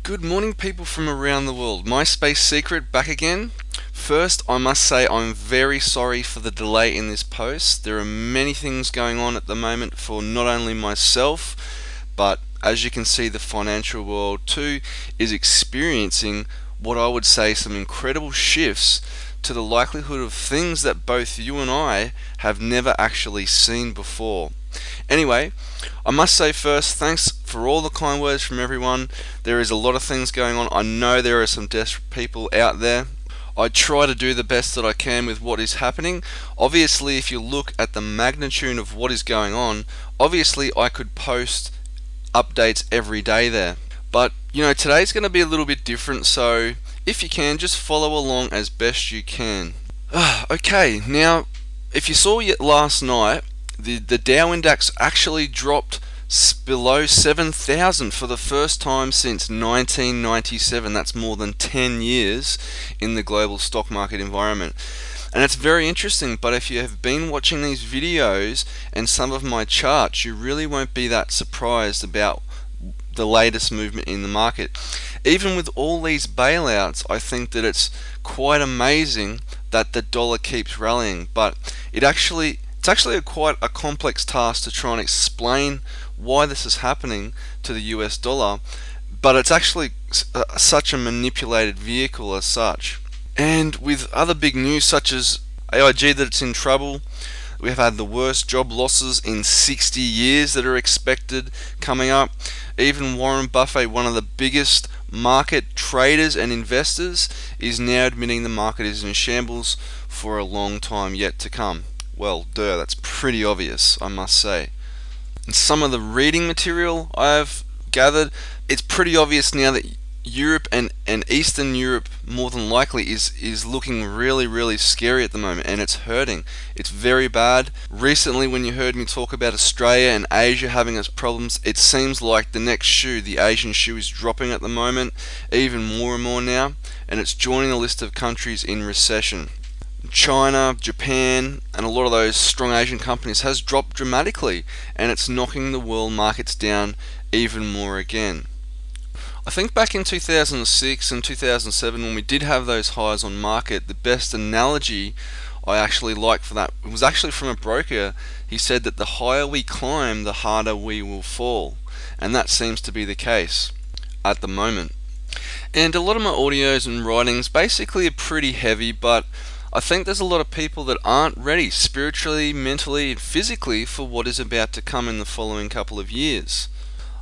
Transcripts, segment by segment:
Good morning, people from around the world. My Space Secret back again. First, I must say I'm very sorry for the delay in this post. There are many things going on at the moment for not only myself, but as you can see, the financial world too is experiencing what I would say some incredible shifts to the likelihood of things that both you and I have never actually seen before. Anyway, I must say first, thanks for all the kind words from everyone. There is a lot of things going on. I know there are some desperate people out there. I try to do the best that I can with what is happening. Obviously, if you look at the magnitude of what is going on, obviously I could post updates every day there. But, today's going to be a little bit different, so if you can, just follow along as best you can. Okay, now, if you saw yet last night, the Dow Index actually dropped below 7,000 for the first time since 1997. That's more than 10 years in the global stock market environment. And it's very interesting, but if you have been watching these videos and some of my charts, you really won't be that surprised about the latest movement in the market. Even with all these bailouts, I think that it's quite amazing that the dollar keeps rallying, but it's actually quite a complex task to try and explain why this is happening to the US dollar, but it's actually such a manipulated vehicle as such. And with other big news such as AIG that it's in trouble, we have had the worst job losses in 60 years that are expected coming up. Even Warren Buffett, one of the biggest market traders and investors, is now admitting the market is in shambles for a long time yet to come. Well, that's pretty obvious, I must say. And some of the reading material I've gathered, it's pretty obvious now that Europe and Eastern Europe more than likely is looking really scary at the moment, and it's hurting. It's very bad. Recently, when you heard me talk about Australia and Asia having its problems, it seems like the next shoe, the Asian shoe, is dropping at the moment, even more and more now, and it's joining the list of countries in recession. China, Japan, and a lot of those strong Asian companies has dropped dramatically, and it's knocking the world markets down even more again. I think back in 2006 and 2007, when we did have those highs on market, the best analogy I actually liked for that was actually from a broker. He said that the higher we climb, the harder we will fall, and that seems to be the case at the moment. And a lot of my audios and writings basically are pretty heavy, but I think there's a lot of people that aren't ready spiritually, mentally, and physically for what is about to come in the following couple of years.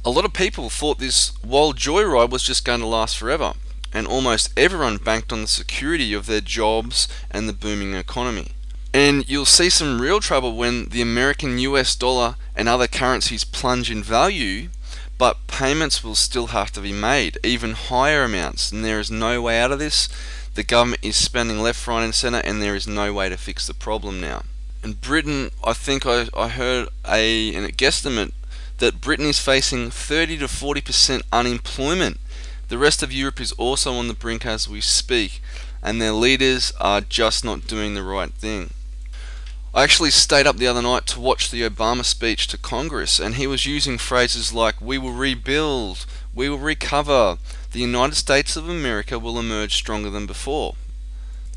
A lot of people thought this wild joyride was just going to last forever, and almost everyone banked on the security of their jobs and the booming economy. And you'll see some real trouble when the American US dollar and other currencies plunge in value, but payments will still have to be made, even higher amounts, and there is no way out of this. The government is spending left, right and centre, and there is no way to fix the problem now. In Britain, I think I heard an guesstimate that Britain is facing 30 to 40% unemployment. The rest of Europe is also on the brink as we speak, and their leaders are just not doing the right thing. I actually stayed up the other night to watch the Obama speech to Congress, and he was using phrases like, "We will rebuild, we will recover, the United States of America will emerge stronger than before."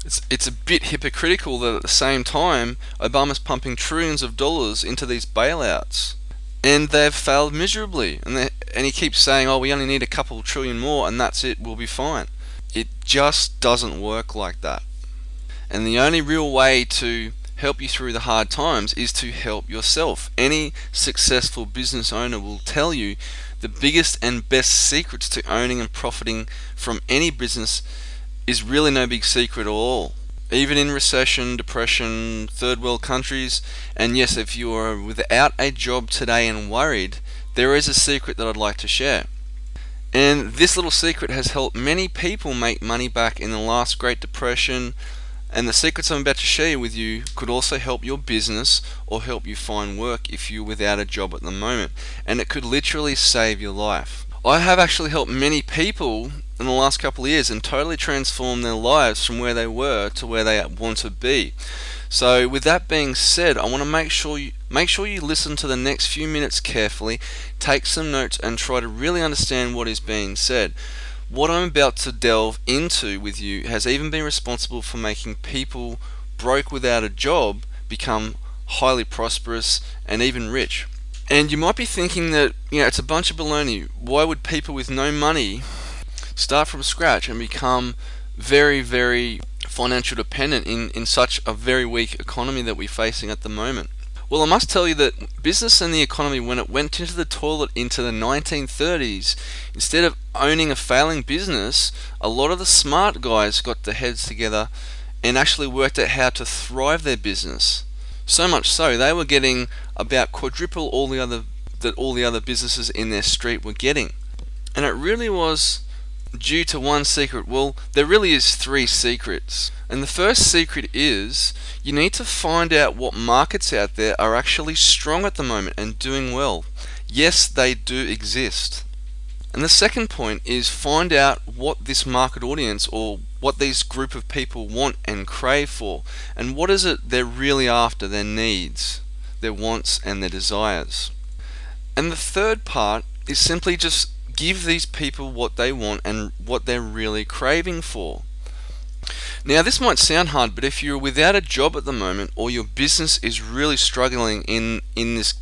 It's a bit hypocritical that at the same time Obama's pumping trillions of dollars into these bailouts, and they've failed miserably, and he keeps saying, "Oh, we only need a couple trillion more and that's it, we'll be fine." It just doesn't work like that. And the only real way to help you through the hard times is to help yourself. Any successful business owner will tell you the biggest and best secrets to owning and profiting from any business is really no big secret at all. Even in recession, depression, third world countries, and yes, if you are without a job today and worried, there is a secret that I'd like to share. And this little secret has helped many people make money back in the last Great Depression, and the secrets I'm about to share with you could also help your business or help you find work if you're without a job at the moment, and it could literally save your life. I have actually helped many people in the last couple of years and totally transformed their lives from where they were to where they want to be. So with that being said, I want to make sure you listen to the next few minutes carefully, take some notes and try to really understand what is being said. What I'm about to delve into with you has even been responsible for making people broke without a job become highly prosperous and even rich. And you might be thinking that, it's a bunch of baloney. Why would people with no money start from scratch and become very, very financial dependent in such a very weak economy that we're facing at the moment? Well, I must tell you that business and the economy, when it went into the toilet into the 1930s, instead of owning a failing business, a lot of the smart guys got their heads together and actually worked out how to thrive their business. So much so, they were getting about quadruple all the other businesses in their street were getting. And it really was due to one secret. Well, there really is three secrets. And the first secret is you need to find out what markets out there are actually strong at the moment and doing well. Yes, they do exist. And the second point is find out what this market audience or what these group of people want and crave for, and what is it they're really after, their needs, their wants and their desires. And the third part is simply just give these people what they want and what they're really craving for. Now, this might sound hard, but if you're without a job at the moment or your business is really struggling in this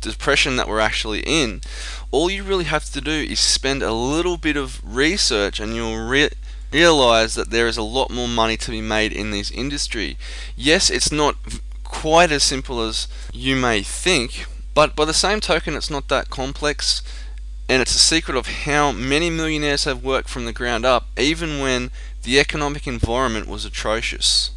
depression that we're actually in, all you really have to do is spend a little bit of research and you'll realize that there is a lot more money to be made in this industry. Yes, it's not quite as simple as you may think, but by the same token, it's not that complex. And it's a secret of how many millionaires have worked from the ground up, even when the economic environment was atrocious.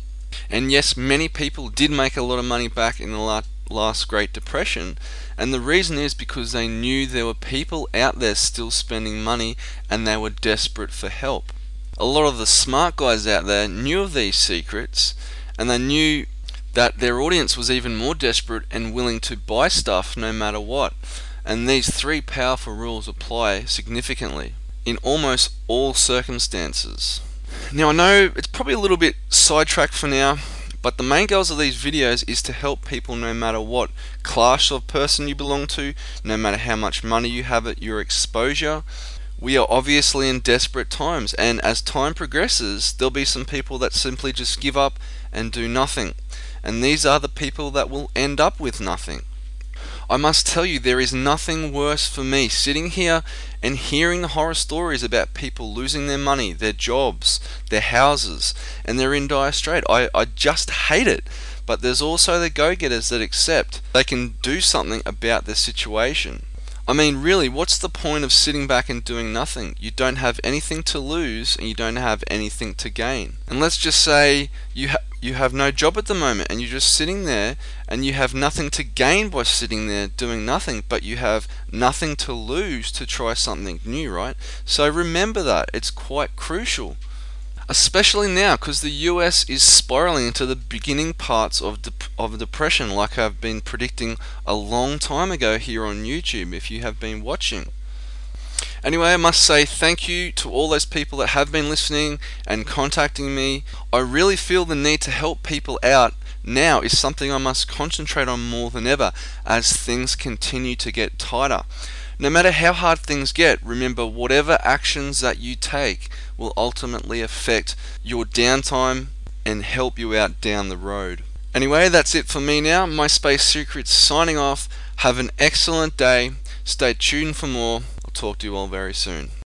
And yes, many people did make a lot of money back in the last Great Depression, and the reason is because they knew there were people out there still spending money and they were desperate for help. A lot of the smart guys out there knew of these secrets, and they knew that their audience was even more desperate and willing to buy stuff no matter what. And these three powerful rules apply significantly in almost all circumstances. Now, I know it's probably a little bit sidetracked for now, but the main goals of these videos is to help people no matter what class of person you belong to, no matter how much money you have at your exposure. We are obviously in desperate times, and as time progresses, there'll be some people that simply just give up and do nothing. And these are the people that will end up with nothing. I must tell you, there is nothing worse for me sitting here and hearing the horror stories about people losing their money, their jobs, their houses, and they're in dire strait. I just hate it. But there's also the go-getters that accept they can do something about their situation. I mean, really, what's the point of sitting back and doing nothing? You don't have anything to lose and you don't have anything to gain. And let's just say you have no job at the moment and you're just sitting there and you have nothing to gain by sitting there doing nothing, but you have nothing to lose to try something new, right? So remember that. It's quite crucial. Especially now, because the US is spiraling into the beginning parts of depression, like I've been predicting a long time ago here on YouTube, if you have been watching. Anyway, I must say thank you to all those people that have been listening and contacting me. I really feel the need to help people out now is something I must concentrate on more than ever as things continue to get tighter. No matter how hard things get, remember whatever actions that you take will ultimately affect your downtime and help you out down the road. Anyway, that's it for me now. My Space Secrets signing off. Have an excellent day. Stay tuned for more. I'll talk to you all very soon.